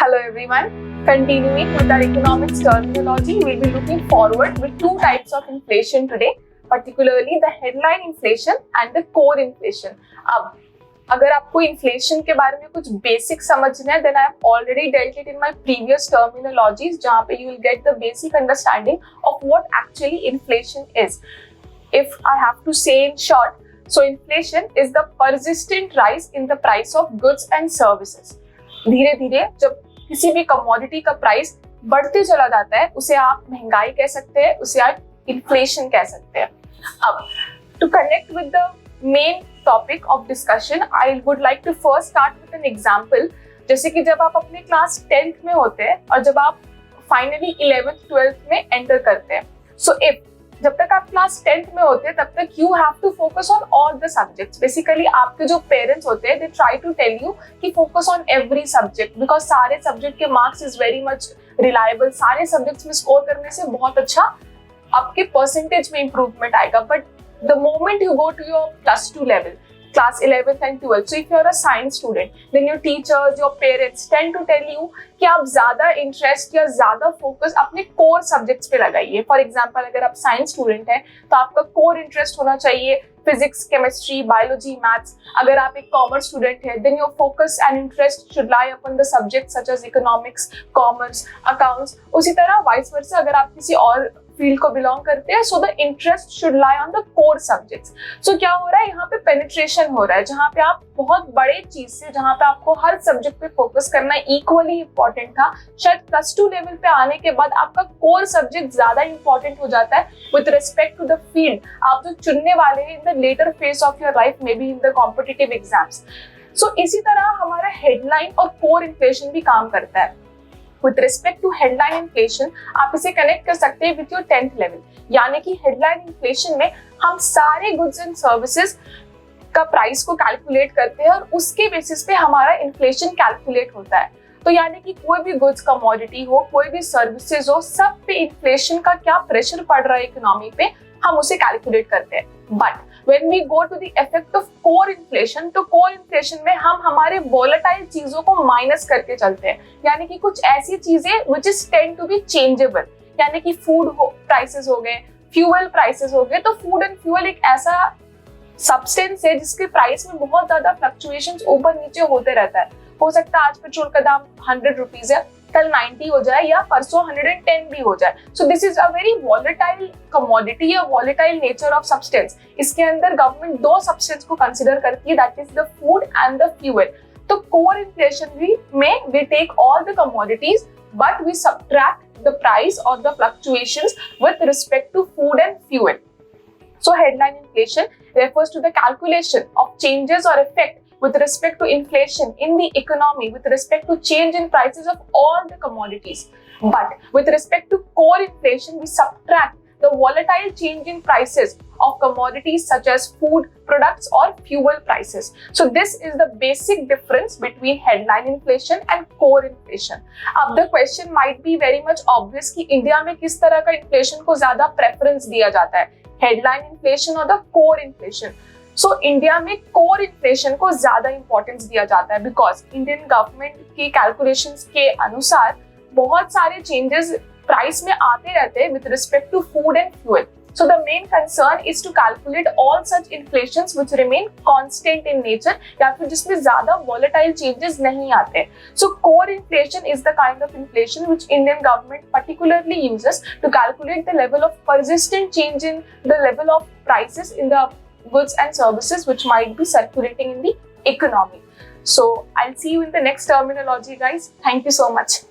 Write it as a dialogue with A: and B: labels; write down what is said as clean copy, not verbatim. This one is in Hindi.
A: Hello everyone. Continuing with our economics terminology, we'll be looking forward with two types of inflation today, particularly the headline inflation and the core inflation. अब अगर आपको inflation के बारे में कुछ basic समझना है, then I have already dealt it in my previous terminologies, जहाँ पे you will get the basic understanding of what actually inflation is. If I have to say in short, so inflation is the persistent rise in the price of goods and services. धीरे धीरे जब किसी भी कमोडिटी का प्राइस बढ़ते चला जाता है, उसे आप महंगाई कह सकते हैं, उसे आप इन्फ्लेशन कह सकते हैं. अब to connect with the main topic of discussion, I would like to first start with an example. जैसे कि जब आप अपने क्लास 10th में होते हैं और जब आप फाइनली 11th 12th में एंटर करते हैं, सो इफ जब तक आप क्लास 10th में होते हैं तब तक you have to focus on all the subjects. Basically आपके जो पेरेंट्स होते हैं, they try to tell you कि focus on every subject, because सारे सब्जेक्ट के marks is very much reliable. सारे सब्जेक्ट्स में स्कोर करने से बहुत अच्छा आपके परसेंटेज में इंप्रूवमेंट आएगा. But the moment you go to your +2 level, class 11th and 12th, so if you're a science student, then your teachers, your parents tend to tell you कि आप ज्यादा इंटरेस्ट या ज्यादा फोकस अपने कोर सब्जेक्ट्स पे लगाइए. फॉर एग्जांपल अगर आप साइंस स्टूडेंट हैं तो आपका कोर इंटरेस्ट होना चाहिए फिजिक्स, केमिस्ट्री, बायोलॉजी, मैथ्स. अगर आप एक कॉमर्स स्टूडेंट है, then your focus and interest should lie upon the subjects such as economics, commerce, accounts. उसी तरह vice versa अगर आप किसी और फील्ड को बिलोंग करते हैं, so the interest should lie on the core subjects. So क्या हो रहा है यहाँ पे, पेनिट्रेशन हो रहा है, जहाँ पे आप बहुत बड़े चीज से, जहाँ पे आपको हर सब्जेक्ट पे फोकस करना इक्वली इंपॉर्टेंट था, शायद +2 लेवल पे आने के बाद आपका कोर सब्जेक्ट ज्यादा इंपॉर्टेंट हो जाता है with respect to the field आप जो चुनने वाले हैं in the latter phase of your life, maybe in the competitive exams. So इसी तरह हमारा हेडलाइन और कोर इन्फ्लेशन भी काम करता है. With respect to headline inflation, आप इसे कनेक्ट कर सकते हैं with your 10th level. यानी कि headline inflation में हम सारे goods and services का प्राइस को कैलकुलेट करते हैं और उसके बेसिस पे हमारा इन्फ्लेशन कैलकुलेट होता है. तो यानी कि कोई भी गुड्स कमोडिटी हो, कोई भी सर्विसेज हो, सब पे इन्फ्लेशन का क्या प्रेशर पड़ रहा है इकोनॉमी पे, हम उसे कैलकुलेट करते हैं. But when we go to the effect of core inflation, तो core inflation में हम हमारे volatile चीजों को माइनस करके चलते हैं. यानी कि कुछ ऐसी चीजें which is tend to be changeable, यानी कि फूड प्राइसेस हो गए, फ्यूल प्राइसेस हो गए. तो फूड एंड फ्यूल एक ऐसा सब्सटेंस है जिसके प्राइस में बहुत ज्यादा फ्लक्चुएशंस ऊपर नीचे होते रहता है. हो सकता है आज पेट्रोल का दाम 100 रुपीज है, कल 90 हो जाए या परसों 110 भी हो जाए. So this is a very volatile commodity या वॉलेटाइल नेचर ऑफ सब्सटेंस. इसके अंदर गवर्नमेंट 2 सब्सटेंस को कंसिडर करती है, that is the food and the fuel. तो कोर इन्फ्लेशन भी में we take all the commodities but we subtract the price और the fluctuations with respect to food and fuel. So headline inflation refers to the calculation of changes or effect with respect to inflation in the economy with respect to change in prices of all the commodities. But with respect to core inflation, we subtract the volatile change in prices of commodities such as food products or fuel prices. So this is the basic difference between headline inflation and core inflation. अब the question might be very much obvious कि इंडिया में किस तरह का inflation को ज्यादा preference दिया जाता है, headline inflation और the core inflation. So India में core inflation को ज्यादा importance दिया जाता है because इंडियन गवर्नमेंट की calculations के अनुसार बहुत सारे changes प्राइस में आते रहते हैं with respect to food and fuel. So the main concern is to calculate all such inflations which remain constant in nature या फिर जिसमें ज्यादा volatile changes नहीं आते. So core inflation is the kind of inflation which Indian government particularly uses to calculate the level of persistent change in the level of prices in the goods and services which might be circulating in the economy. So I'll see you in the next terminology, guys. Thank you so much.